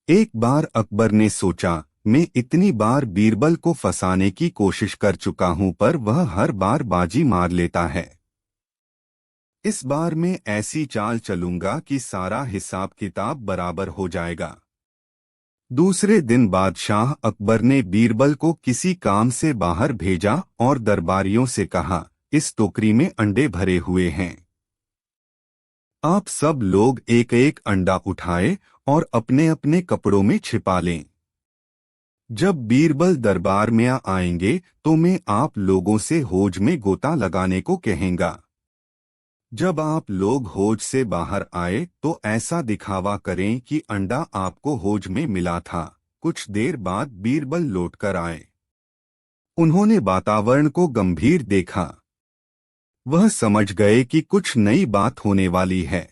एक बार अकबर ने सोचा, मैं इतनी बार बीरबल को फंसाने की कोशिश कर चुका हूं पर वह हर बार बाजी मार लेता है। इस बार मैं ऐसी चाल चलूंगा कि सारा हिसाब किताब बराबर हो जाएगा। दूसरे दिन बादशाह अकबर ने बीरबल को किसी काम से बाहर भेजा और दरबारियों से कहा, इस टोकरी में अंडे भरे हुए हैं। आप सब लोग एक एक अंडा उठाए और अपने अपने कपड़ों में छिपा लें। जब बीरबल दरबार में आएंगे तो मैं आप लोगों से हौज में गोता लगाने को कहेंगा। जब आप लोग हौज से बाहर आए तो ऐसा दिखावा करें कि अंडा आपको हौज में मिला था। कुछ देर बाद बीरबल लौटकर आए। उन्होंने वातावरण को गंभीर देखा। वह समझ गए कि कुछ नई बात होने वाली है।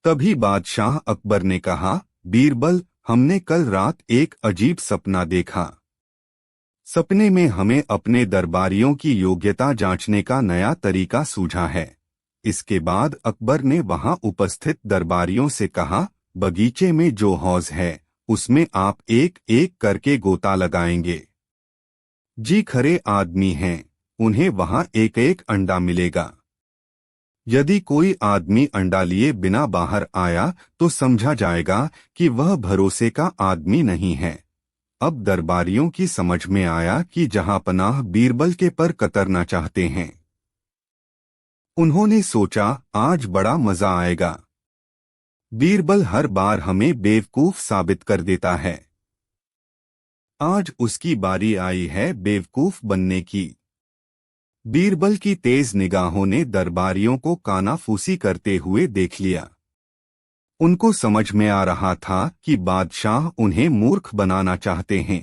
तभी बादशाह अकबर ने कहा, बीरबल, हमने कल रात एक अजीब सपना देखा। सपने में हमें अपने दरबारियों की योग्यता जांचने का नया तरीका सूझा है। इसके बाद अकबर ने वहां उपस्थित दरबारियों से कहा, बगीचे में जो हौज है उसमें आप एक एक करके गोता लगाएंगे। जी खरे आदमी हैं, उन्हें वहां एक एक अंडा मिलेगा। यदि कोई आदमी अंडा लिए बिना बाहर आया तो समझा जाएगा कि वह भरोसे का आदमी नहीं है। अब दरबारियों की समझ में आया कि जहांपनाह बीरबल के पर कतरना चाहते हैं। उन्होंने सोचा, आज बड़ा मजा आएगा। बीरबल हर बार हमें बेवकूफ साबित कर देता है। आज उसकी बारी आई है बेवकूफ बनने की। बीरबल की तेज निगाहों ने दरबारियों को कानाफूसी करते हुए देख लिया। उनको समझ में आ रहा था कि बादशाह उन्हें मूर्ख बनाना चाहते हैं।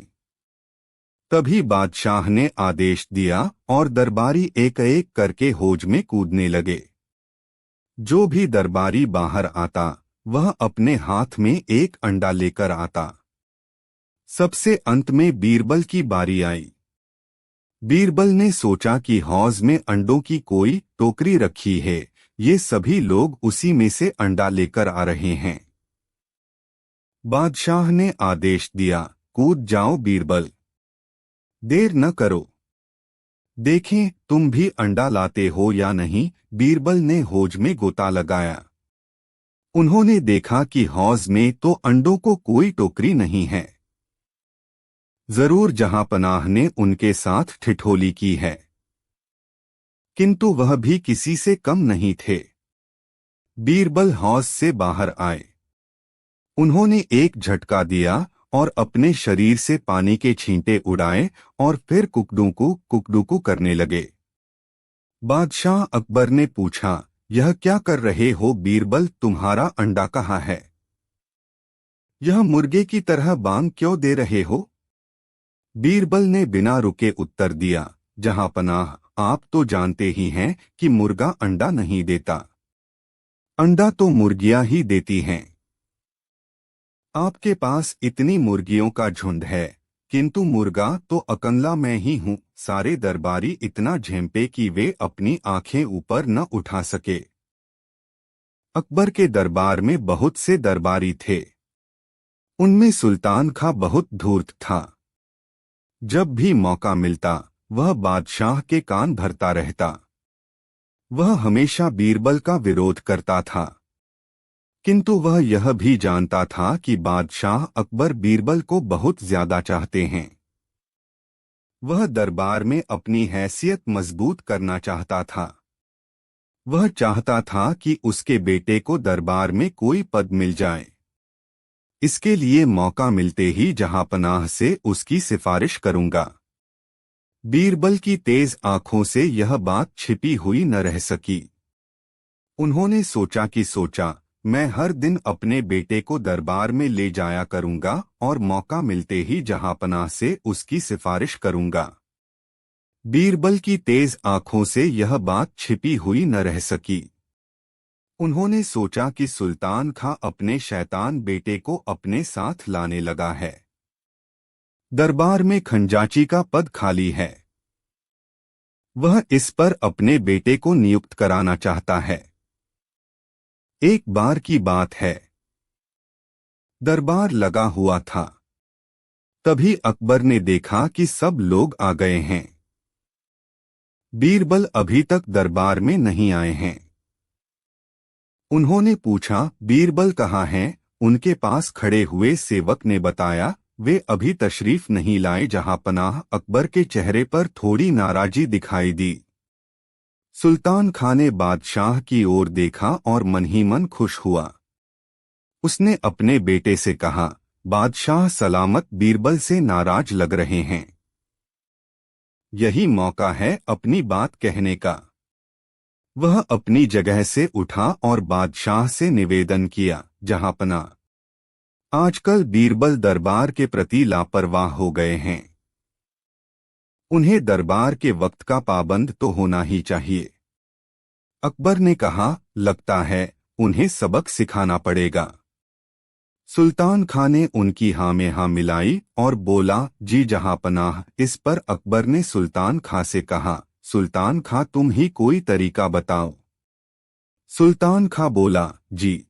तभी बादशाह ने आदेश दिया और दरबारी एक एक करके हौज में कूदने लगे। जो भी दरबारी बाहर आता वह अपने हाथ में एक अंडा लेकर आता। सबसे अंत में बीरबल की बारी आई। बीरबल ने सोचा कि हौज में अंडों की कोई टोकरी रखी है, ये सभी लोग उसी में से अंडा लेकर आ रहे हैं। बादशाह ने आदेश दिया, कूद जाओ बीरबल, देर न करो। देखें तुम भी अंडा लाते हो या नहीं। बीरबल ने हौज में गोता लगाया। उन्होंने देखा कि हौज में तो अंडों को कोई टोकरी नहीं है। जरूर जहांपनाह ने उनके साथ ठिठोली की है। किंतु वह भी किसी से कम नहीं थे। बीरबल हौज से बाहर आए। उन्होंने एक झटका दिया और अपने शरीर से पानी के छींटे उड़ाए और फिर कुकड़ू करने लगे। बादशाह अकबर ने पूछा, यह क्या कर रहे हो बीरबल, तुम्हारा अंडा कहाँ है? यह मुर्गे की तरह बांग क्यों दे रहे हो? बीरबल ने बिना रुके उत्तर दिया, जहांपनाह, आप तो जानते ही हैं कि मुर्गा अंडा नहीं देता। अंडा तो मुर्गियां ही देती हैं। आपके पास इतनी मुर्गियों का झुंड है, किंतु मुर्गा तो अकेला मैं ही हूँ। सारे दरबारी इतना झेंपे कि वे अपनी आंखें ऊपर न उठा सके। अकबर के दरबार में बहुत से दरबारी थे। उनमें सुल्तान खां बहुत धूर्त था। जब भी मौका मिलता वह बादशाह के कान भरता रहता। वह हमेशा बीरबल का विरोध करता था, किंतु वह यह भी जानता था कि बादशाह अकबर बीरबल को बहुत ज्यादा चाहते हैं। वह दरबार में अपनी हैसियत मजबूत करना चाहता था। वह चाहता था कि उसके बेटे को दरबार में कोई पद मिल जाए। इसके लिए मौका मिलते ही जहांपनाह से उसकी सिफारिश करूंगा। बीरबल की तेज आंखों से यह बात छिपी हुई न रह सकी। उन्होंने सोचा कि मैं हर दिन अपने बेटे को दरबार में ले जाया करूंगा और मौका मिलते ही जहांपनाह से उसकी सिफारिश करूंगा। बीरबल की तेज आंखों से यह बात छिपी हुई न रह सकी। उन्होंने सोचा कि सुल्तान खां अपने शैतान बेटे को अपने साथ लाने लगा है। दरबार में खंजाची का पद खाली है। वह इस पर अपने बेटे को नियुक्त कराना चाहता है। एक बार की बात है, दरबार लगा हुआ था। तभी अकबर ने देखा कि सब लोग आ गए हैं। बीरबल अभी तक दरबार में नहीं आए हैं। उन्होंने पूछा, बीरबल कहाँ हैं? उनके पास खड़े हुए सेवक ने बताया, वे अभी तशरीफ नहीं लाए जहांपनाह। अकबर के चेहरे पर थोड़ी नाराजी दिखाई दी। सुल्तान खां ने बादशाह की ओर देखा और मन ही मन खुश हुआ। उसने अपने बेटे से कहा, बादशाह सलामत बीरबल से नाराज लग रहे हैं। यही मौका है अपनी बात कहने का। वह अपनी जगह से उठा और बादशाह से निवेदन किया, जहांपनाह, आजकल बीरबल दरबार के प्रति लापरवाह हो गए हैं। उन्हें दरबार के वक्त का पाबंद तो होना ही चाहिए। अकबर ने कहा, लगता है उन्हें सबक सिखाना पड़ेगा। सुल्तान खां ने उनकी हाँ में हाँ मिलाई और बोला, जी जहांपनाह। इस पर अकबर ने सुल्तान खां से कहा, सुल्तान खां तुम ही कोई तरीका बताओ। सुल्तान खां बोला, जी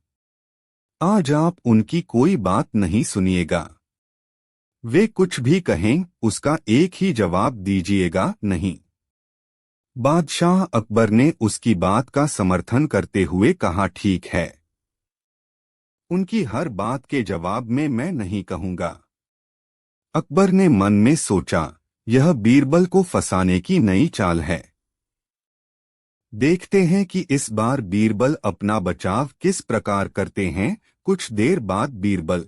आज आप उनकी कोई बात नहीं सुनिएगा। वे कुछ भी कहें उसका एक ही जवाब दीजिएगा, नहीं। बादशाह अकबर ने उसकी बात का समर्थन करते हुए कहा, ठीक है, उनकी हर बात के जवाब में मैं नहीं कहूंगा। अकबर ने मन में सोचा, यह बीरबल को फंसाने की नई चाल है। देखते हैं कि इस बार बीरबल अपना बचाव किस प्रकार करते हैं। कुछ देर बाद बीरबल,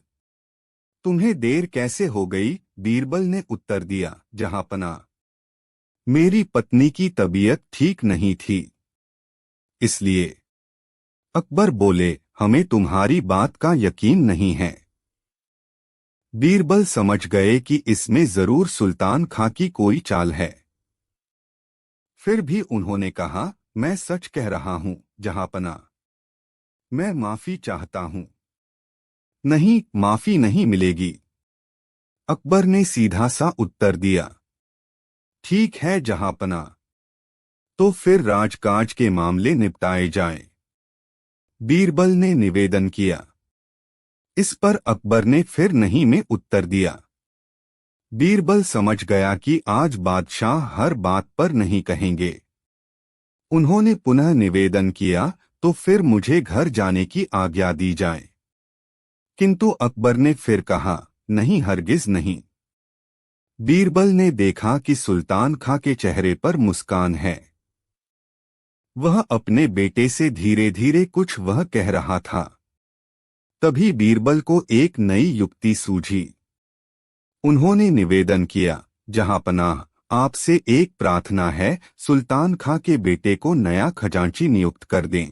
तुम्हें देर कैसे हो गई? बीरबल ने उत्तर दिया, जहांपनाह, मेरी पत्नी की तबीयत ठीक नहीं थी, इसलिए। अकबर बोले, हमें तुम्हारी बात का यकीन नहीं है। बीरबल समझ गए कि इसमें जरूर सुल्तान खां की कोई चाल है। फिर भी उन्होंने कहा, मैं सच कह रहा हूं, जहांपनाह, मैं माफी चाहता हूं। नहीं, माफी नहीं मिलेगी। अकबर ने सीधा सा उत्तर दिया, ठीक है जहांपनाह, तो फिर राजकाज के मामले निपटाए जाएं। बीरबल ने निवेदन किया। इस पर अकबर ने फिर नहीं में उत्तर दिया। बीरबल समझ गया कि आज बादशाह हर बात पर नहीं कहेंगे। उन्होंने पुनः निवेदन किया, तो फिर मुझे घर जाने की आज्ञा दी जाए। किंतु अकबर ने फिर कहा, नहीं, हरगिज नहीं। बीरबल ने देखा कि सुल्तान खां के चेहरे पर मुस्कान है। वह अपने बेटे से धीरे धीरे कुछ वह कह रहा था। तभी बीरबल को एक नई युक्ति सूझी। उन्होंने निवेदन किया, जहांपनाह, आपसे एक प्रार्थना है, सुल्तान खां के बेटे को नया खजांची नियुक्त कर दें।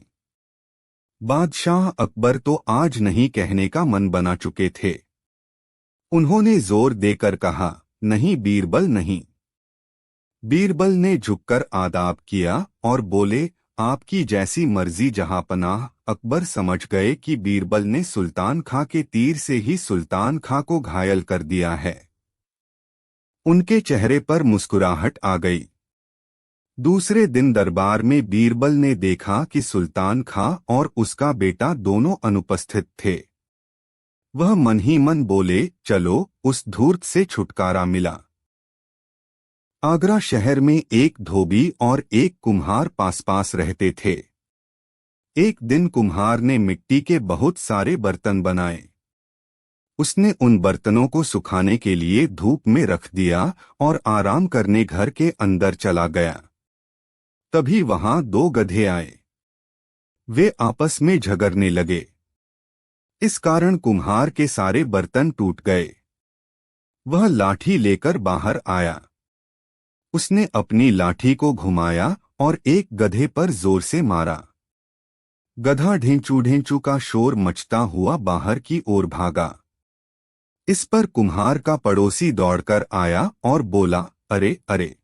बादशाह अकबर तो आज नहीं कहने का मन बना चुके थे। उन्होंने जोर देकर कहा, नहीं बीरबल, नहीं। बीरबल ने झुककर आदाब किया और बोले, आपकी जैसी मर्जी जहांपनाह। अकबर समझ गए कि बीरबल ने सुल्तान खां के तीर से ही सुल्तान खां को घायल कर दिया है। उनके चेहरे पर मुस्कुराहट आ गई। दूसरे दिन दरबार में बीरबल ने देखा कि सुल्तान खां और उसका बेटा दोनों अनुपस्थित थे। वह मन ही मन बोले, चलो, उस धूर्त से छुटकारा मिला। आगरा शहर में एक धोबी और एक कुम्हार पास पास रहते थे। एक दिन कुम्हार ने मिट्टी के बहुत सारे बर्तन बनाए। उसने उन बर्तनों को सुखाने के लिए धूप में रख दिया और आराम करने घर के अंदर चला गया। तभी वहां दो गधे आए। वे आपस में झगड़ने लगे। इस कारण कुम्हार के सारे बर्तन टूट गए। वह लाठी लेकर बाहर आया। उसने अपनी लाठी को घुमाया और एक गधे पर जोर से मारा। गधा ढेंचू ढेंचू का शोर मचता हुआ बाहर की ओर भागा। इस पर कुम्हार का पड़ोसी दौड़कर आया और बोला, अरे अरे,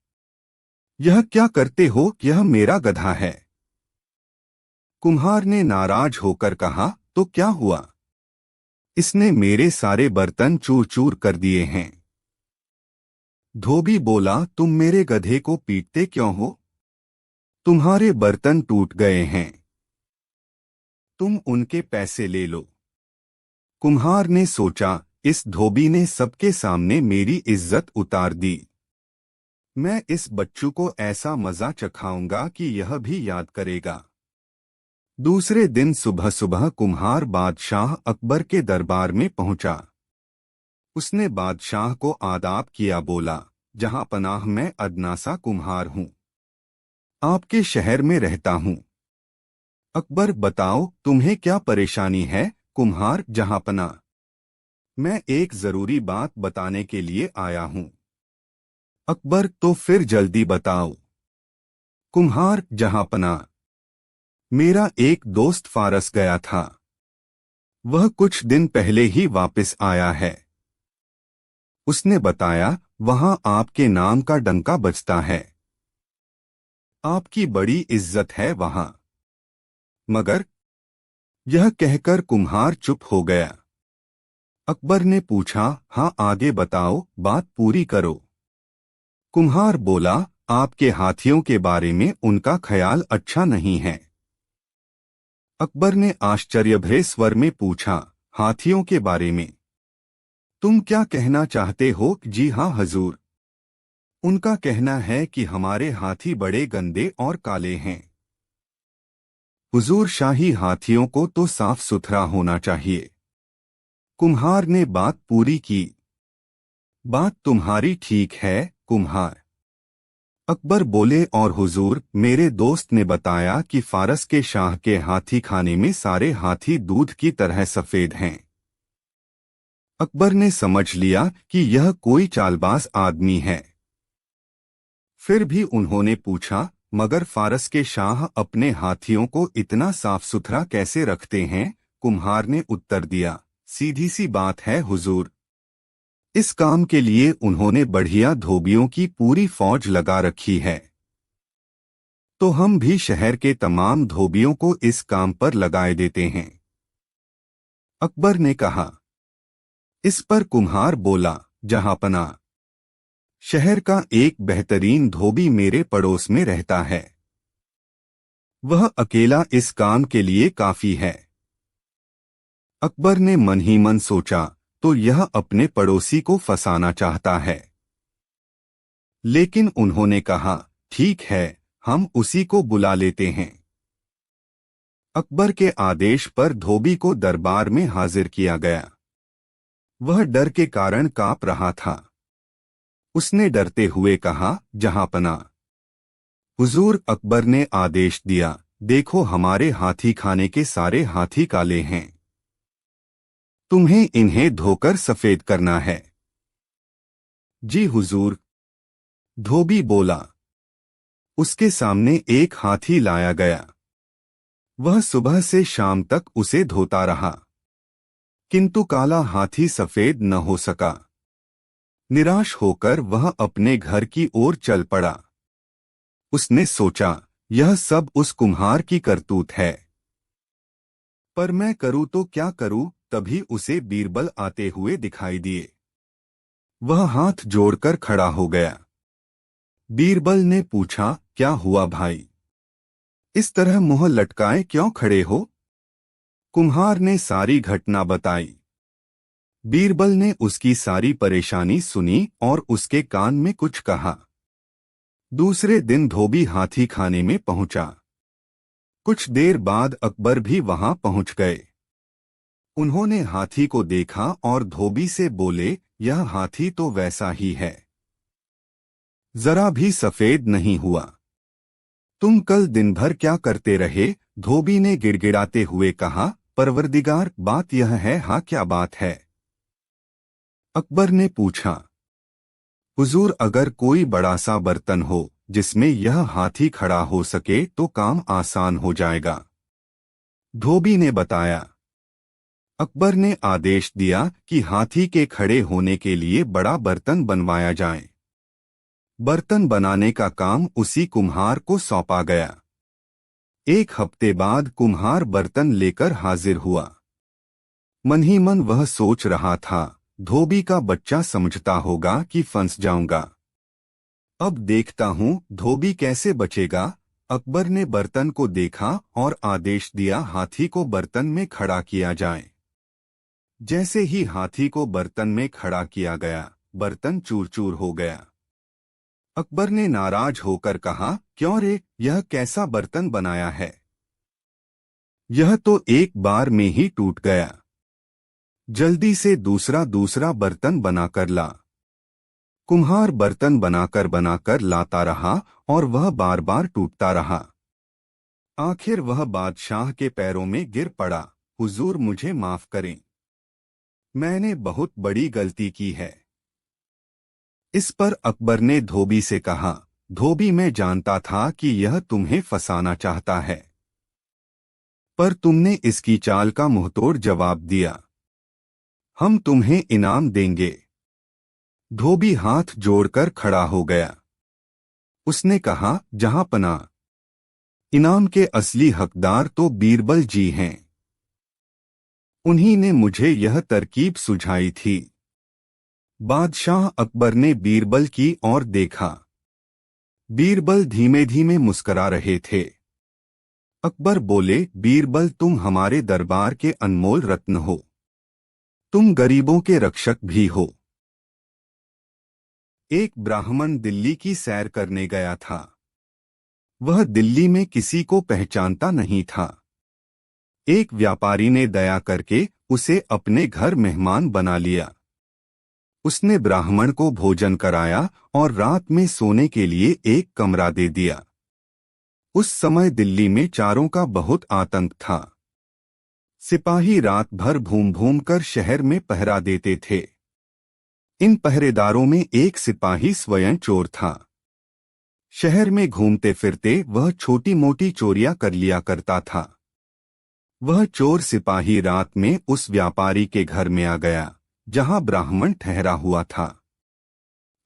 यह क्या करते हो? यह मेरा गधा है। कुम्हार ने नाराज होकर कहा, तो क्या हुआ? इसने मेरे सारे बर्तन चूर चूर कर दिए हैं। धोबी बोला, तुम मेरे गधे को पीटते क्यों हो? तुम्हारे बर्तन टूट गए हैं, तुम उनके पैसे ले लो। कुम्हार ने सोचा, इस धोबी ने सबके सामने मेरी इज्जत उतार दी। मैं इस बच्चू को ऐसा मजा चखाऊंगा कि यह भी याद करेगा। दूसरे दिन सुबह सुबह कुम्हार बादशाह अकबर के दरबार में पहुंचा। उसने बादशाह को आदाब किया, बोला, जहां पनाह मैं अदनासा कुम्हार हूं, आपके शहर में रहता हूं। अकबर, बताओ तुम्हें क्या परेशानी है? कुम्हार, जहांपना, मैं एक जरूरी बात बताने के लिए आया हूं। अकबर, तो फिर जल्दी बताओ। कुम्हार, जहांपना, मेरा एक दोस्त फारस गया था, वह कुछ दिन पहले ही वापस आया है। उसने बताया, वहां आपके नाम का डंका बजता है, आपकी बड़ी इज्जत है वहां। मगर यह कहकर कुम्हार चुप हो गया। अकबर ने पूछा, हाँ आगे बताओ, बात पूरी करो। कुम्हार बोला, आपके हाथियों के बारे में उनका ख्याल अच्छा नहीं है। अकबर ने आश्चर्यभरे स्वर में पूछा, हाथियों के बारे में तुम क्या कहना चाहते हो? जी हाँ हजूर, उनका कहना है कि हमारे हाथी बड़े गंदे और काले हैं। हुजूर, शाही हाथियों को तो साफ सुथरा होना चाहिए। कुम्हार ने बात पूरी की। बात तुम्हारी ठीक है कुम्हार, अकबर बोले, और हुजूर, मेरे दोस्त ने बताया कि फारस के शाह के हाथी खाने में सारे हाथी दूध की तरह सफेद हैं। अकबर ने समझ लिया कि यह कोई चालबाज आदमी है। फिर भी उन्होंने पूछा, मगर फारस के शाह अपने हाथियों को इतना साफ सुथरा कैसे रखते हैं? कुम्हार ने उत्तर दिया, सीधी सी बात है हुजूर, इस काम के लिए उन्होंने बढ़िया धोबियों की पूरी फौज लगा रखी है, तो हम भी शहर के तमाम धोबियों को इस काम पर लगाए देते हैं। अकबर ने कहा। इस पर कुम्हार बोला, जहांपना, शहर का एक बेहतरीन धोबी मेरे पड़ोस में रहता है, वह अकेला इस काम के लिए काफी है। अकबर ने मन ही मन सोचा, तो यह अपने पड़ोसी को फंसाना चाहता है। लेकिन उन्होंने कहा, ठीक है, हम उसी को बुला लेते हैं। अकबर के आदेश पर धोबी को दरबार में हाजिर किया गया। वह डर के कारण कांप रहा था। उसने डरते हुए कहा, जहांपना, हुजूर, अकबर ने आदेश दिया, देखो हमारे हाथी खाने के सारे हाथी काले हैं, तुम्हें इन्हें धोकर सफेद करना है। जी हुजूर, धोबी बोला। उसके सामने एक हाथी लाया गया। वह सुबह से शाम तक उसे धोता रहा, किंतु काला हाथी सफेद न हो सका। निराश होकर वह अपने घर की ओर चल पड़ा। उसने सोचा, यह सब उस कुम्हार की करतूत है, पर मैं करूं तो क्या करूं? तभी उसे बीरबल आते हुए दिखाई दिए। वह हाथ जोड़कर खड़ा हो गया। बीरबल ने पूछा, क्या हुआ भाई, इस तरह मुंह लटकाए क्यों खड़े हो? कुम्हार ने सारी घटना बताई। बीरबल ने उसकी सारी परेशानी सुनी और उसके कान में कुछ कहा। दूसरे दिन धोबी हाथी खाने में पहुंचा। कुछ देर बाद अकबर भी वहां पहुंच गए। उन्होंने हाथी को देखा और धोबी से बोले, यह हाथी तो वैसा ही है, जरा भी सफेद नहीं हुआ। तुम कल दिन भर क्या करते रहे? धोबी ने गिड़गिड़ाते हुए कहा, परवरदिगार, बात यह है। हाँ, क्या बात है? अकबर ने पूछा। हुजूर, अगर कोई बड़ा सा बर्तन हो जिसमें यह हाथी खड़ा हो सके तो काम आसान हो जाएगा, धोबी ने बताया। अकबर ने आदेश दिया कि हाथी के खड़े होने के लिए बड़ा बर्तन बनवाया जाए। बर्तन बनाने का काम उसी कुम्हार को सौंपा गया। एक हफ्ते बाद कुम्हार बर्तन लेकर हाजिर हुआ। मन ही मन वह सोच रहा था, धोबी का बच्चा समझता होगा कि फंस जाऊंगा। अब देखता हूं धोबी कैसे बचेगा। अकबर ने बर्तन को देखा और आदेश दिया, हाथी को बर्तन में खड़ा किया जाए। जैसे ही हाथी को बर्तन में खड़ा किया गया, बर्तन चूर चूर हो गया। अकबर ने नाराज होकर कहा, क्यों रे, यह कैसा बर्तन बनाया है? यह तो एक बार में ही टूट गया। जल्दी से दूसरा दूसरा बर्तन बनाकर ला। कुम्हार बर्तन बनाकर बनाकर लाता रहा और वह बार बार टूटता रहा। आखिर वह बादशाह के पैरों में गिर पड़ा। हुजूर, मुझे माफ करें, मैंने बहुत बड़ी गलती की है। इस पर अकबर ने धोबी से कहा, धोबी, मैं जानता था कि यह तुम्हें फंसाना चाहता है, पर तुमने इसकी चाल का मुंहतोड़ जवाब दिया। हम तुम्हें इनाम देंगे। धोबी हाथ जोड़कर खड़ा हो गया। उसने कहा, जहां पना, इनाम के असली हकदार तो बीरबल जी हैं। उन्हीं ने मुझे यह तरकीब सुझाई थी। बादशाह अकबर ने बीरबल की ओर देखा। बीरबल धीमे धीमे मुस्करा रहे थे। अकबर बोले, बीरबल, तुम हमारे दरबार के अनमोल रत्न हो। तुम गरीबों के रक्षक भी हो। एक ब्राह्मण दिल्ली की सैर करने गया था। वह दिल्ली में किसी को पहचानता नहीं था। एक व्यापारी ने दया करके उसे अपने घर मेहमान बना लिया। उसने ब्राह्मण को भोजन कराया और रात में सोने के लिए एक कमरा दे दिया। उस समय दिल्ली में चोरों का बहुत आतंक था। सिपाही रात भर घूम घूम कर शहर में पहरा देते थे। इन पहरेदारों में एक सिपाही स्वयं चोर था। शहर में घूमते फिरते वह छोटी मोटी चोरियां कर लिया करता था। वह चोर सिपाही रात में उस व्यापारी के घर में आ गया जहां ब्राह्मण ठहरा हुआ था।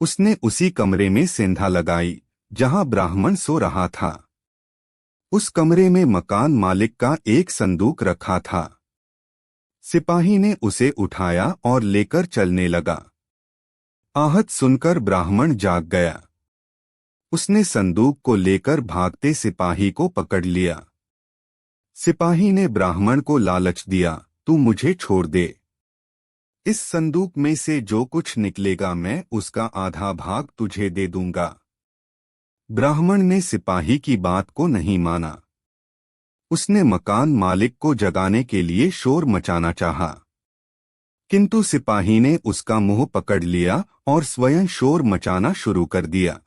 उसने उसी कमरे में सेंधा लगाई जहां ब्राह्मण सो रहा था। उस कमरे में मकान मालिक का एक संदूक रखा था। सिपाही ने उसे उठाया और लेकर चलने लगा। आहट सुनकर ब्राह्मण जाग गया। उसने संदूक को लेकर भागते सिपाही को पकड़ लिया। सिपाही ने ब्राह्मण को लालच दिया, तू मुझे छोड़ दे। इस संदूक में से जो कुछ निकलेगा मैं उसका आधा भाग तुझे दे दूंगा। ब्राह्मण ने सिपाही की बात को नहीं माना। उसने मकान मालिक को जगाने के लिए शोर मचाना चाहा, किंतु सिपाही ने उसका मुंह पकड़ लिया और स्वयं शोर मचाना शुरू कर दिया।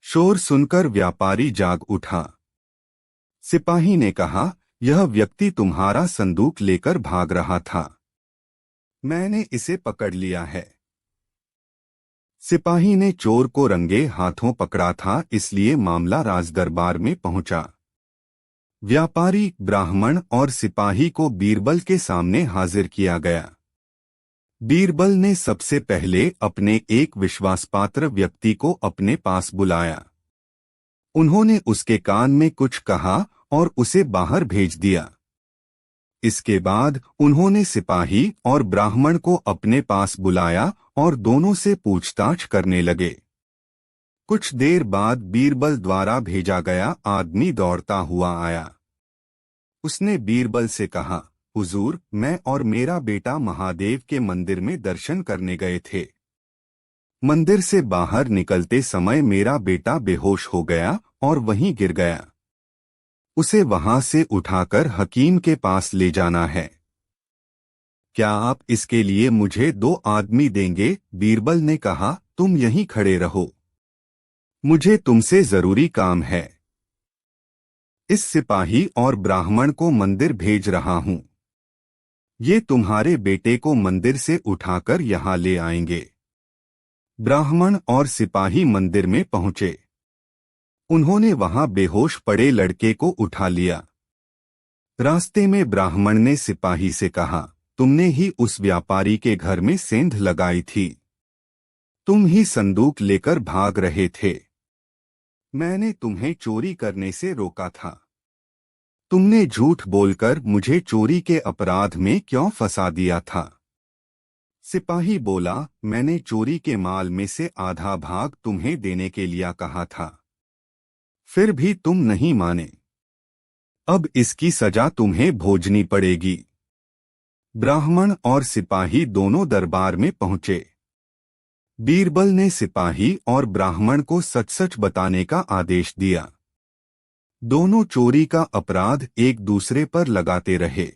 शोर सुनकर व्यापारी जाग उठा। सिपाही ने कहा, यह व्यक्ति तुम्हारा संदूक लेकर भाग रहा था। मैंने इसे पकड़ लिया है। सिपाही ने चोर को रंगे हाथों पकड़ा था, इसलिए मामला राजदरबार में पहुंचा। व्यापारी, ब्राह्मण और सिपाही को बीरबल के सामने हाजिर किया गया। बीरबल ने सबसे पहले अपने एक विश्वासपात्र व्यक्ति को अपने पास बुलाया। उन्होंने उसके कान में कुछ कहा और उसे बाहर भेज दिया। इसके बाद उन्होंने सिपाही और ब्राह्मण को अपने पास बुलाया और दोनों से पूछताछ करने लगे। कुछ देर बाद बीरबल द्वारा भेजा गया आदमी दौड़ता हुआ आया। उसने बीरबल से कहा, हुजूर, मैं और मेरा बेटा महादेव के मंदिर में दर्शन करने गए थे। मंदिर से बाहर निकलते समय मेरा बेटा बेहोश हो गया और वहीं गिर गया। उसे वहां से उठाकर हकीम के पास ले जाना है। क्या आप इसके लिए मुझे 2 आदमी देंगे? बीरबल ने कहा, तुम यहीं खड़े रहो, मुझे तुमसे जरूरी काम है। इस सिपाही और ब्राह्मण को मंदिर भेज रहा हूं। ये तुम्हारे बेटे को मंदिर से उठाकर यहां ले आएंगे। ब्राह्मण और सिपाही मंदिर में पहुंचे। उन्होंने वहां बेहोश पड़े लड़के को उठा लिया। रास्ते में ब्राह्मण ने सिपाही से कहा, तुमने ही उस व्यापारी के घर में सेंध लगाई थी। तुम ही संदूक लेकर भाग रहे थे। मैंने तुम्हें चोरी करने से रोका था। तुमने झूठ बोलकर मुझे चोरी के अपराध में क्यों फंसा दिया था? सिपाही बोला, मैंने चोरी के माल में से आधा भाग तुम्हें देने के लिए कहा था, फिर भी तुम नहीं माने। अब इसकी सजा तुम्हें भोगनी पड़ेगी। ब्राह्मण और सिपाही दोनों दरबार में पहुंचे। बीरबल ने सिपाही और ब्राह्मण को सच सच बताने का आदेश दिया। दोनों चोरी का अपराध एक दूसरे पर लगाते रहे।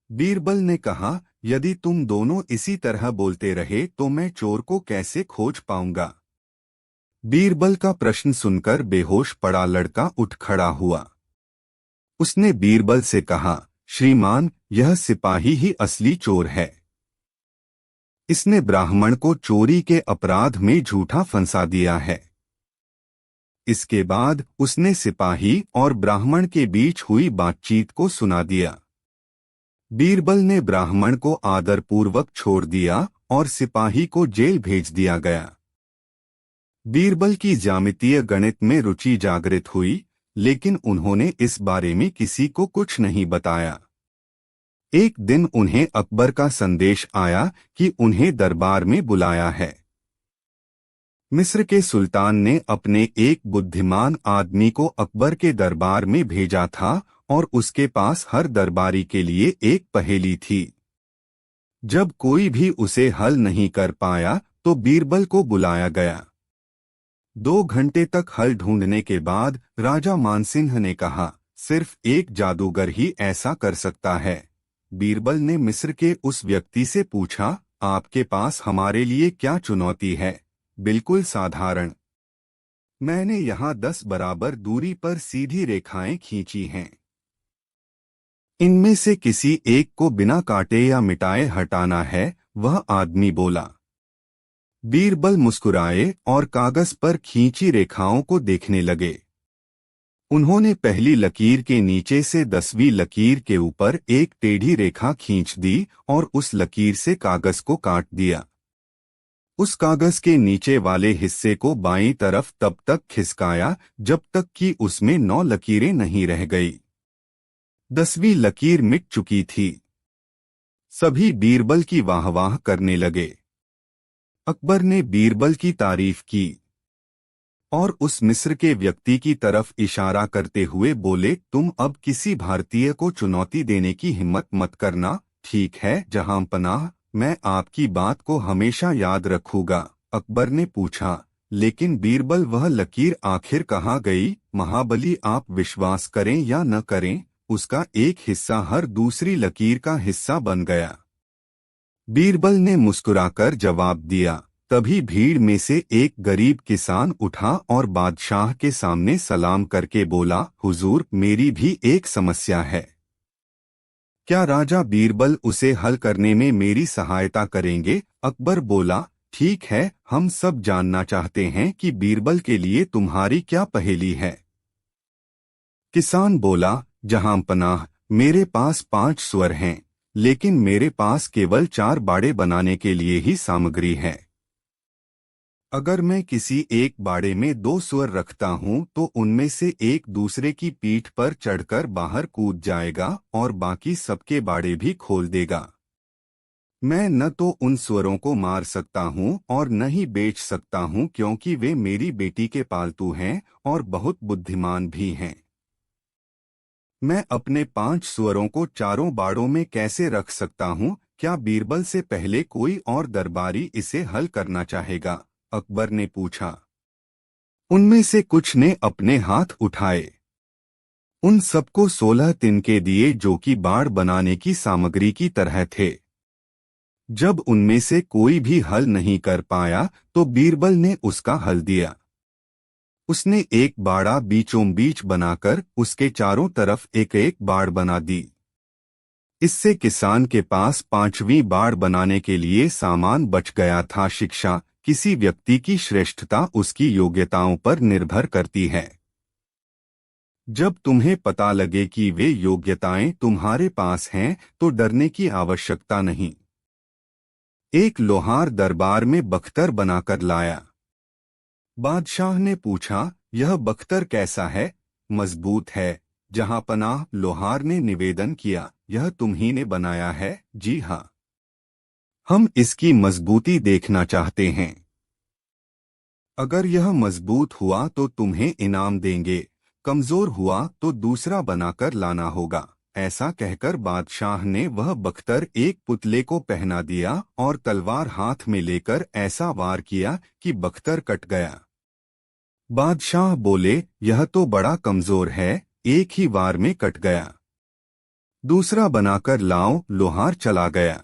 बीरबल ने कहा, यदि तुम दोनों इसी तरह बोलते रहे तो मैं चोर को कैसे खोज पाऊंगा। बीरबल का प्रश्न सुनकर बेहोश पड़ा लड़का उठ खड़ा हुआ। उसने बीरबल से कहा, श्रीमान, यह सिपाही ही असली चोर है। इसने ब्राह्मण को चोरी के अपराध में झूठा फंसा दिया है। इसके बाद उसने सिपाही और ब्राह्मण के बीच हुई बातचीत को सुना दिया। बीरबल ने ब्राह्मण को आदरपूर्वक छोड़ दिया और सिपाही को जेल भेज दिया गया। बीरबल की ज्यामितीय गणित में रुचि जागृत हुई, लेकिन उन्होंने इस बारे में किसी को कुछ नहीं बताया। एक दिन उन्हें अकबर का संदेश आया कि उन्हें दरबार में बुलाया है। मिस्र के सुल्तान ने अपने एक बुद्धिमान आदमी को अकबर के दरबार में भेजा था और उसके पास हर दरबारी के लिए एक पहेली थी। जब कोई भी उसे हल नहीं कर पाया तो बीरबल को बुलाया गया। 2 घंटे तक हल ढूंढने के बाद राजा मानसिंह ने कहा, सिर्फ एक जादूगर ही ऐसा कर सकता है। बीरबल ने मिस्र के उस व्यक्ति से पूछा, आपके पास हमारे लिए क्या चुनौती है। बिल्कुल साधारण। मैंने यहाँ 10 बराबर दूरी पर सीधी रेखाएं खींची हैं। इनमें से किसी एक को बिना काटे या मिटाए हटाना है। वह आदमी बोला। बीरबल मुस्कुराए और कागज पर खींची रेखाओं को देखने लगे। उन्होंने पहली लकीर के नीचे से 10वीं लकीर के ऊपर एक टेढ़ी रेखा खींच दी और उस लकीर से कागज को काट दिया। उस कागज के नीचे वाले हिस्से को बाईं तरफ तब तक खिसकाया जब तक कि उसमें 9 लकीरें नहीं रह गई। 10वीं लकीर मिट चुकी थी। सभी बीरबल की वाहवाह करने लगे। अकबर ने बीरबल की तारीफ की और उस मिस्र के व्यक्ति की तरफ इशारा करते हुए बोले, तुम अब किसी भारतीय को चुनौती देने की हिम्मत मत करना। ठीक है जहां पनाह, मैं आपकी बात को हमेशा याद रखूंगा। अकबर ने पूछा, लेकिन बीरबल वह लकीर आखिर कहाँ गई। महाबली, आप विश्वास करें या न करें, उसका एक हिस्सा हर दूसरी लकीर का हिस्सा बन गया। बीरबल ने मुस्कुराकर जवाब दिया। तभी भीड़ में से एक गरीब किसान उठा और बादशाह के सामने सलाम करके बोला, हुजूर, मेरी भी एक समस्या है। क्या राजा बीरबल उसे हल करने में मेरी सहायता करेंगे। अकबर बोला, ठीक है, हम सब जानना चाहते हैं कि बीरबल के लिए तुम्हारी क्या पहेली है। किसान बोला, जहां पनाह, मेरे पास 5 स्वर हैं, लेकिन मेरे पास केवल 4 बाड़े बनाने के लिए ही सामग्री है। अगर मैं किसी एक बाड़े में 2 स्वर रखता हूं तो उनमें से एक दूसरे की पीठ पर चढ़कर बाहर कूद जाएगा और बाकी सबके बाड़े भी खोल देगा। मैं न तो उन स्वरों को मार सकता हूं और न ही बेच सकता हूं, क्योंकि वे मेरी बेटी के पालतू हैं और बहुत बुद्धिमान भी हैं। मैं अपने 5 स्वरों को चारों बाड़ों में कैसे रख सकता हूं। क्या बीरबल से पहले कोई और दरबारी इसे हल करना चाहेगा। अकबर ने पूछा। उनमें से कुछ ने अपने हाथ उठाए। उन सबको 16 तिनके दिए जो कि बाड़ बनाने की सामग्री की तरह थे। जब उनमें से कोई भी हल नहीं कर पाया तो बीरबल ने उसका हल दिया। उसने एक बाड़ा बीचों बीच बनाकर उसके चारों तरफ एक एक बाड़ बना दी। इससे किसान के पास 5वीं बाड़ बनाने के लिए सामान बच गया था। शिक्षा, किसी व्यक्ति की श्रेष्ठता उसकी योग्यताओं पर निर्भर करती है। जब तुम्हें पता लगे कि वे योग्यताएं तुम्हारे पास हैं तो डरने की आवश्यकता नहीं। एक लोहार दरबार में बख्तर बनाकर लाया। बादशाह ने पूछा, यह बख्तर कैसा है। मजबूत है। जहां पनाह, लोहार ने निवेदन किया, यह तुम्ही ने बनाया है। जी हाँ, हम इसकी मजबूती देखना चाहते हैं। अगर यह मजबूत हुआ तो तुम्हें इनाम देंगे, कमजोर हुआ तो दूसरा बनाकर लाना होगा। ऐसा कहकर बादशाह ने वह बख्तर एक पुतले को पहना दिया और तलवार हाथ में लेकर ऐसा वार किया कि बख्तर कट गया। बादशाह बोले, यह तो बड़ा कमजोर है, एक ही वार में कट गया। दूसरा बनाकर लाओ। लोहार चला गया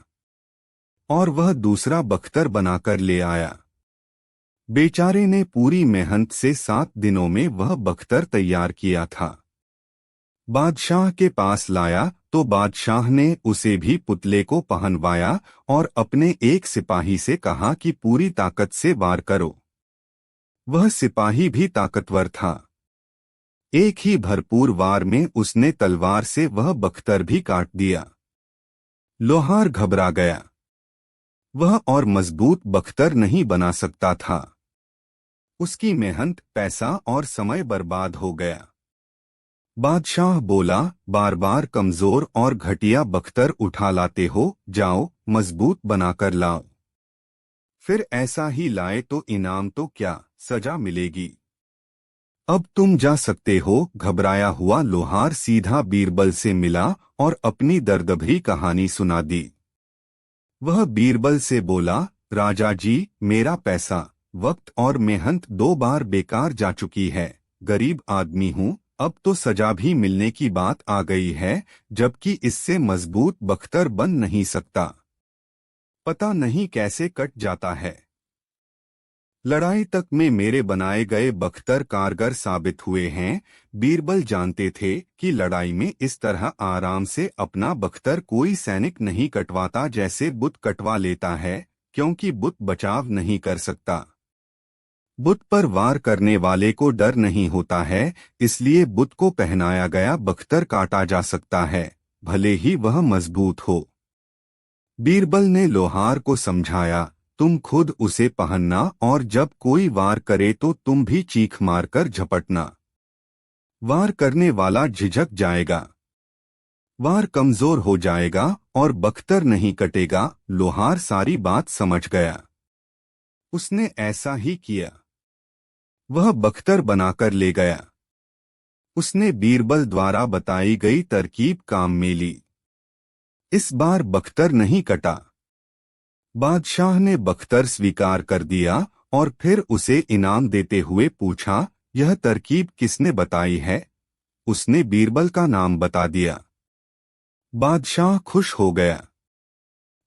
और वह दूसरा बख्तर बनाकर ले आया। बेचारे ने पूरी मेहनत से 7 दिनों में वह बख्तर तैयार किया था। बादशाह के पास लाया तो बादशाह ने उसे भी पुतले को पहनवाया और अपने एक सिपाही से कहा कि पूरी ताकत से वार करो। वह सिपाही भी ताकतवर था। एक ही भरपूर वार में उसने तलवार से वह बख्तर भी काट दिया। लोहार घबरा गया। वह और मजबूत बख्तर नहीं बना सकता था। उसकी मेहनत, पैसा और समय बर्बाद हो गया। बादशाह बोला, बार बार कमजोर और घटिया बख्तर उठा लाते हो, जाओ मजबूत बनाकर लाओ। फिर ऐसा ही लाए तो इनाम तो क्या, सजा मिलेगी। अब तुम जा सकते हो। घबराया हुआ लोहार सीधा बीरबल से मिला और अपनी दर्दभरी कहानी सुना दी। वह बीरबल से बोला, राजा जी, मेरा पैसा, वक्त और मेहनत 2 बार बेकार जा चुकी है। गरीब आदमी हूँ, अब तो सजा भी मिलने की बात आ गई है, जबकि इससे मजबूत बख्तर बन नहीं सकता। पता नहीं कैसे कट जाता है। लड़ाई तक में मेरे बनाए गए बख्तर कारगर साबित हुए हैं। बीरबल जानते थे कि लड़ाई में इस तरह आराम से अपना बख्तर कोई सैनिक नहीं कटवाता जैसे बुत कटवा लेता है, क्योंकि बुत बचाव नहीं कर सकता। बुत पर वार करने वाले को डर नहीं होता है, इसलिए बुत को पहनाया गया बख्तर काटा जा सकता है, भले ही वह मजबूत हो। बीरबल ने लोहार को समझाया, तुम खुद उसे पहनना और जब कोई वार करे तो तुम भी चीख मारकर झपटना। वार करने वाला झिझक जाएगा, वार कमजोर हो जाएगा और बख्तर नहीं कटेगा। लोहार सारी बात समझ गया। उसने ऐसा ही किया। वह बख्तर बनाकर ले गया। उसने बीरबल द्वारा बताई गई तरकीब काम में ली। इस बार बख्तर नहीं कटा। बादशाह ने बख्तर स्वीकार कर दिया और फिर उसे इनाम देते हुए पूछा, यह तरकीब किसने बताई है? उसने बीरबल का नाम बता दिया। बादशाह खुश हो गया।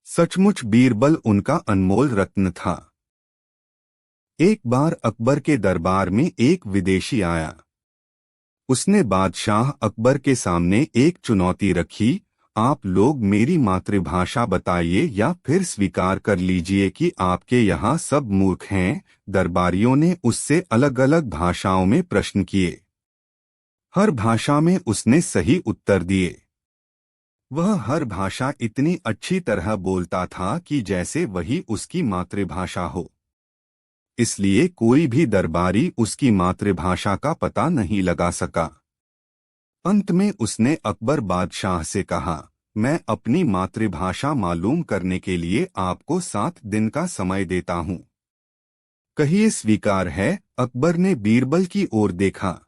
सचमुच बीरबल उनका अनमोल रत्न था। एक बार अकबर के दरबार में एक विदेशी आया। उसने बादशाह अकबर के सामने एक चुनौती रखी, आप लोग मेरी मातृभाषा बताइए या फिर स्वीकार कर लीजिए कि आपके यहाँ सब मूर्ख हैं। दरबारियों ने उससे अलग अलग भाषाओं में प्रश्न किए। हर भाषा में उसने सही उत्तर दिए। वह हर भाषा इतनी अच्छी तरह बोलता था कि जैसे वही उसकी मातृभाषा हो। इसलिए कोई भी दरबारी उसकी मातृभाषा का पता नहीं लगा सका। अंत में उसने अकबर बादशाह से कहा, मैं अपनी मातृभाषा मालूम करने के लिए आपको 7 दिन का समय देता हूँ। कहिए स्वीकार है? अकबर ने बीरबल की ओर देखा।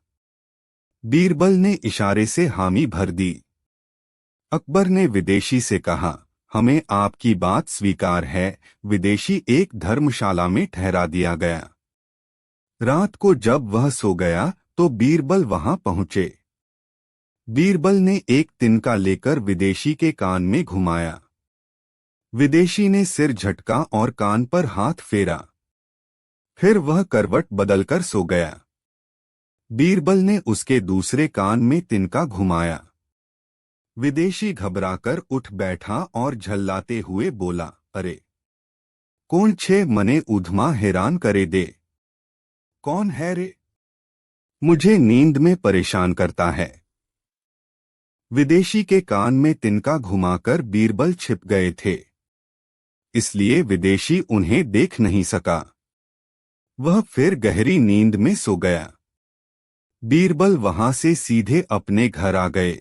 बीरबल ने इशारे से हामी भर दी। अकबर ने विदेशी से कहा, हमें आपकी बात स्वीकार है। विदेशी एक धर्मशाला में ठहरा दिया गया। रात को जब वह सो गया तो बीरबल वहां पहुंचे। बीरबल ने एक तिनका लेकर विदेशी के कान में घुमाया। विदेशी ने सिर झटका और कान पर हाथ फेरा। फिर वह करवट बदलकर सो गया। बीरबल ने उसके दूसरे कान में तिनका घुमाया। विदेशी घबराकर उठ बैठा और झल्लाते हुए बोला, अरे कौन छे मने उधमा हैरान करे दे। कौन है रे? मुझे नींद में परेशान करता है। विदेशी के कान में तिनका घुमाकर बीरबल छिप गए थे, इसलिए विदेशी उन्हें देख नहीं सका। वह फिर गहरी नींद में सो गया। बीरबल वहां से सीधे अपने घर आ गए।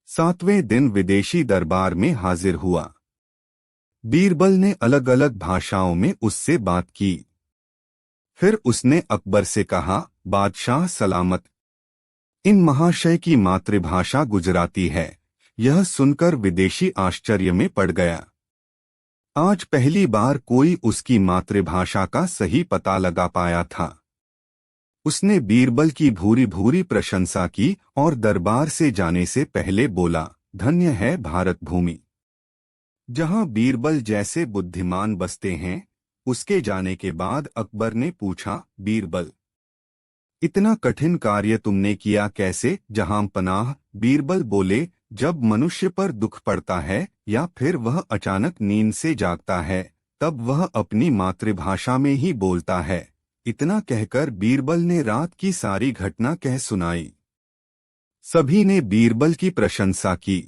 7वें दिन विदेशी दरबार में हाजिर हुआ। बीरबल ने अलग अलग भाषाओं में उससे बात की। फिर उसने अकबर से कहा, बादशाह सलामत। इन महाशय की मातृभाषा गुजराती है। यह सुनकर विदेशी आश्चर्य में पड़ गया। आज पहली बार कोई उसकी मातृभाषा का सही पता लगा पाया था। उसने बीरबल की भूरी भूरी प्रशंसा की और दरबार से जाने से पहले बोला, धन्य है भारत भूमि, जहां बीरबल जैसे बुद्धिमान बसते हैं। उसके जाने के बाद अकबर ने पूछा, बीरबल, इतना कठिन कार्य तुमने किया कैसे जहां पनाह? बीरबल बोले, जब मनुष्य पर दुख पड़ता है या फिर वह अचानक नींद से जागता है, तब वह अपनी मातृभाषा में ही बोलता है। इतना कहकर बीरबल ने रात की सारी घटना कह सुनाई। सभी ने बीरबल की प्रशंसा की।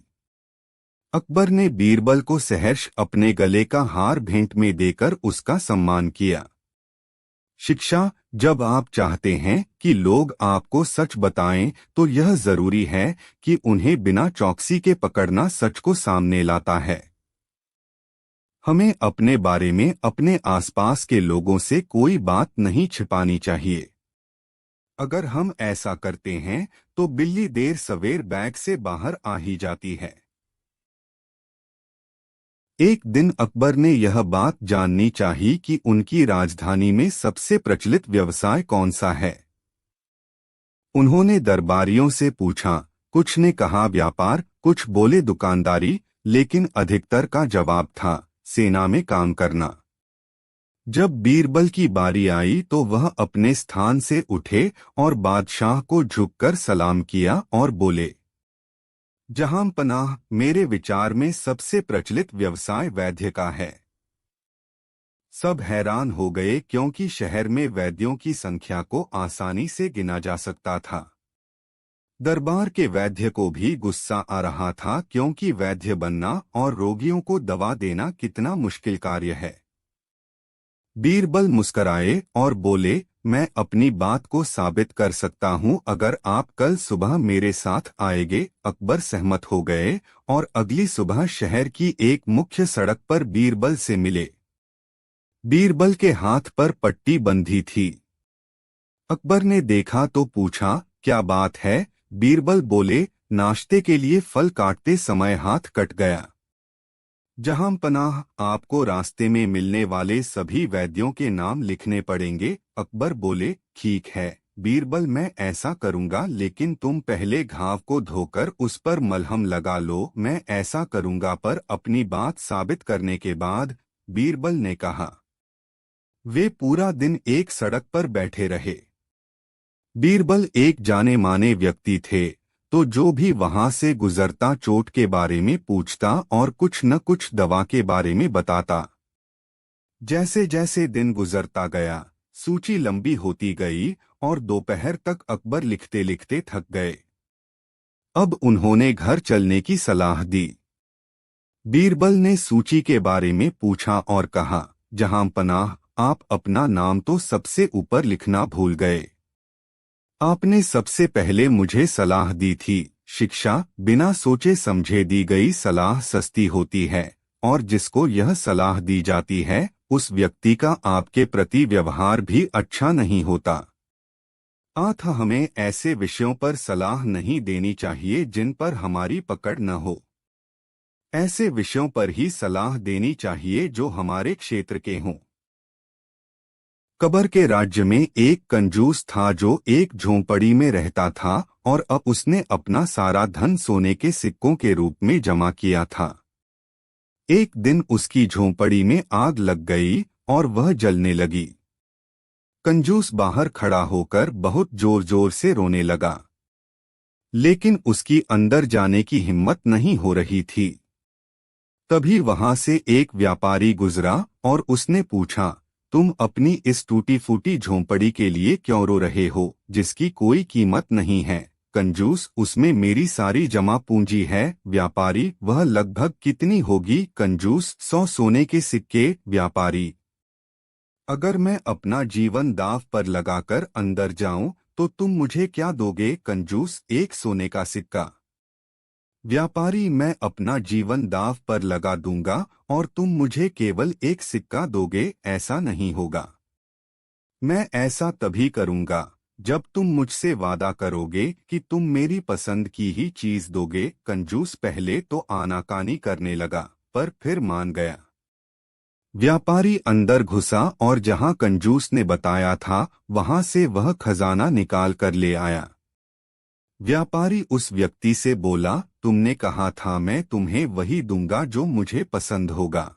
अकबर ने बीरबल को सहर्ष अपने गले का हार भेंट में देकर उसका सम्मान किया। शिक्षा, जब आप चाहते हैं कि लोग आपको सच बताएं, तो यह जरूरी है कि उन्हें बिना चौकसी के पकड़ना सच को सामने लाता है। हमें अपने बारे में अपने आसपास के लोगों से कोई बात नहीं छिपानी चाहिए। अगर हम ऐसा करते हैं तो बिल्ली देर सवेर बैग से बाहर आ ही जाती है। एक दिन अकबर ने यह बात जाननी चाहिए कि उनकी राजधानी में सबसे प्रचलित व्यवसाय कौन सा है। उन्होंने दरबारियों से पूछा। कुछ ने कहा व्यापार, कुछ बोले दुकानदारी, लेकिन अधिकतर का जवाब था सेना में काम करना। जब बीरबल की बारी आई तो वह अपने स्थान से उठे और बादशाह को झुककर सलाम किया और बोले, जहां पनाह, मेरे विचार में सबसे प्रचलित व्यवसाय वैद्य का है। सब हैरान हो गए क्योंकि शहर में वैद्यों की संख्या को आसानी से गिना जा सकता था। दरबार के वैद्य को भी गुस्सा आ रहा था क्योंकि वैद्य बनना और रोगियों को दवा देना कितना मुश्किल कार्य है। बीरबल मुस्कराए और बोले, मैं अपनी बात को साबित कर सकता हूं अगर आप कल सुबह मेरे साथ आएंगे। अकबर सहमत हो गए और अगली सुबह शहर की एक मुख्य सड़क पर बीरबल से मिले। बीरबल के हाथ पर पट्टी बंधी थी। अकबर ने देखा तो पूछा, क्या बात है? बीरबल बोले, नाश्ते के लिए फल काटते समय हाथ कट गया। जहां पनाह, आपको रास्ते में मिलने वाले सभी वैद्यों के नाम लिखने पड़ेंगे। अकबर बोले, ठीक है बीरबल, मैं ऐसा करूंगा, लेकिन तुम पहले घाव को धोकर उस पर मलहम लगा लो। मैं ऐसा करूंगा, पर अपनी बात साबित करने के बाद। बीरबल ने कहा। वे पूरा दिन एक सड़क पर बैठे रहे। बीरबल एक जाने माने व्यक्ति थे, तो जो भी वहां से गुजरता चोट के बारे में पूछता और कुछ न कुछ दवा के बारे में बताता। जैसे जैसे दिन गुजरता गया, सूची लंबी होती गई और दोपहर तक अकबर लिखते लिखते थक गए। अब उन्होंने घर चलने की सलाह दी। बीरबल ने सूची के बारे में पूछा और कहा, जहां पनाह, आप अपना नाम तो सबसे ऊपर लिखना भूल गए। आपने सबसे पहले मुझे सलाह दी थी। शिक्षा, बिना सोचे समझे दी गई सलाह सस्ती होती है, और जिसको यह सलाह दी जाती है उस व्यक्ति का आपके प्रति व्यवहार भी अच्छा नहीं होता। अतः हमें ऐसे विषयों पर सलाह नहीं देनी चाहिए जिन पर हमारी पकड़ न हो। ऐसे विषयों पर ही सलाह देनी चाहिए जो हमारे क्षेत्र के हों। कबर के राज्य में एक कंजूस था जो एक झोंपड़ी में रहता था और अब उसने अपना सारा धन सोने के सिक्कों के रूप में जमा किया था। एक दिन उसकी झोंपड़ी में आग लग गई और वह जलने लगी। कंजूस बाहर खड़ा होकर बहुत जोर जोर से रोने लगा, लेकिन उसकी अंदर जाने की हिम्मत नहीं हो रही थी। तभी वहां से एक व्यापारी गुजरा और उसने पूछा, तुम अपनी इस टूटी फूटी झोंपड़ी के लिए क्यों रो रहे हो, जिसकी कोई कीमत नहीं है? कंजूस, उसमें मेरी सारी जमा पूंजी है। व्यापारी, वह लगभग कितनी होगी? कंजूस, 100 सोने के सिक्के। व्यापारी, अगर मैं अपना जीवन दांव पर लगाकर अंदर जाऊं तो तुम मुझे क्या दोगे? कंजूस, 1 सोने का सिक्का। व्यापारी, मैं अपना जीवन दांव पर लगा दूंगा और तुम मुझे केवल 1 सिक्का दोगे? ऐसा नहीं होगा। मैं ऐसा तभी करूंगा जब तुम मुझसे वादा करोगे कि तुम मेरी पसंद की ही चीज दोगे। कंजूस पहले तो आनाकानी करने लगा, पर फिर मान गया। व्यापारी अंदर घुसा और जहां कंजूस ने बताया था वहां से वह खजाना निकाल कर ले आया। व्यापारी उस व्यक्ति से बोला, तुमने कहा था मैं तुम्हें वही दूंगा जो मुझे पसंद होगा।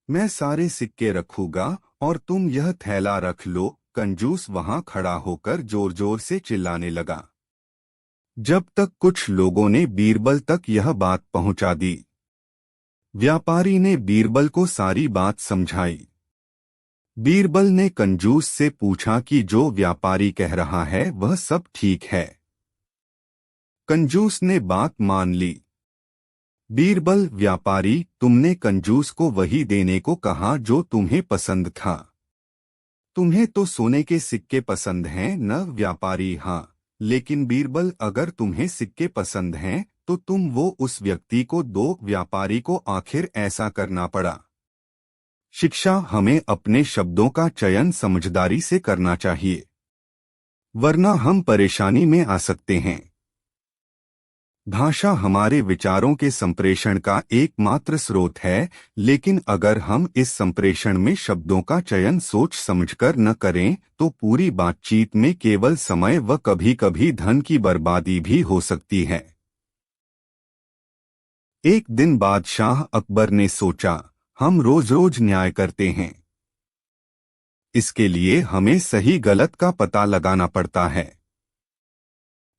मैं सारे सिक्के रखूंगा और तुम यह थैला रख लो। कंजूस वहां खड़ा होकर जोर जोर से चिल्लाने लगा, जब तक कुछ लोगों ने बीरबल तक यह बात पहुंचा दी। व्यापारी ने बीरबल को सारी बात समझाई। बीरबल ने कंजूस से पूछा कि जो व्यापारी कह रहा है वह सब ठीक है। कंजूस ने बात मान ली। बीरबल, व्यापारी, तुमने कंजूस को वही देने को कहा जो तुम्हें पसंद था। तुम्हें तो सोने के सिक्के पसंद हैं न? व्यापारी, हाँ, लेकिन बीरबल, अगर तुम्हें सिक्के पसंद हैं तो तुम वो उस व्यक्ति को दो। व्यापारी को आखिर ऐसा करना पड़ा। शिक्षा, हमें अपने शब्दों का चयन समझदारी से करना चाहिए, वरना हम परेशानी में आ सकते हैं। भाषा हमारे विचारों के संप्रेषण का एकमात्र स्रोत है, लेकिन अगर हम इस संप्रेषण में शब्दों का चयन सोच समझकर न करें तो पूरी बातचीत में केवल समय व कभी-कभी धन की बर्बादी भी हो सकती है। एक दिन बादशाह अकबर ने सोचा, हम रोज रोज न्याय करते हैं, इसके लिए हमें सही गलत का पता लगाना पड़ता है।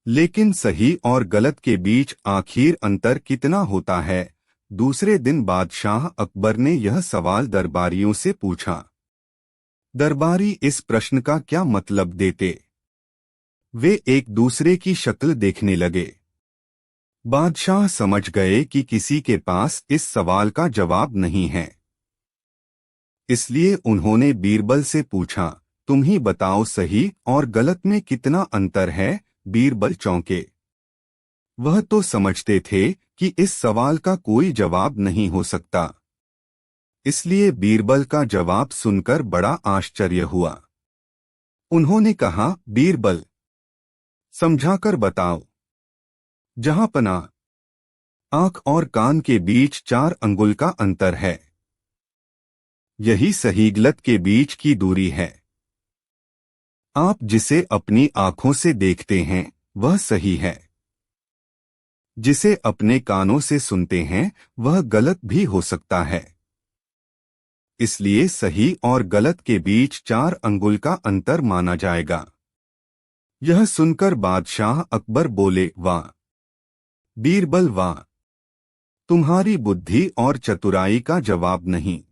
लेकिन सही और गलत के बीच आखिर अंतर कितना होता है? दूसरे दिन बादशाह अकबर ने यह सवाल दरबारियों से पूछा। दरबारी इस प्रश्न का क्या मतलब देते? वे एक दूसरे की शक्ल देखने लगे। बादशाह समझ गए कि किसी के पास इस सवाल का जवाब नहीं है। इसलिए उन्होंने बीरबल से पूछा, तुम ही बताओ, सही और गलत में कितना अंतर है? बीरबल चौंके। वह तो समझते थे कि इस सवाल का कोई जवाब नहीं हो सकता। इसलिए बीरबल का जवाब सुनकर बड़ा आश्चर्य हुआ। उन्होंने कहा, बीरबल, समझाकर बताओ। जहांपना, आंख और कान के बीच 4 अंगुल का अंतर है। यही सही गलत के बीच की दूरी है। आप जिसे अपनी आंखों से देखते हैं वह सही है, जिसे अपने कानों से सुनते हैं वह गलत भी हो सकता है। इसलिए सही और गलत के बीच 4 अंगुल का अंतर माना जाएगा। यह सुनकर बादशाह अकबर बोले, वाह बीरबल, वाह, तुम्हारी बुद्धि और चतुराई का जवाब नहीं।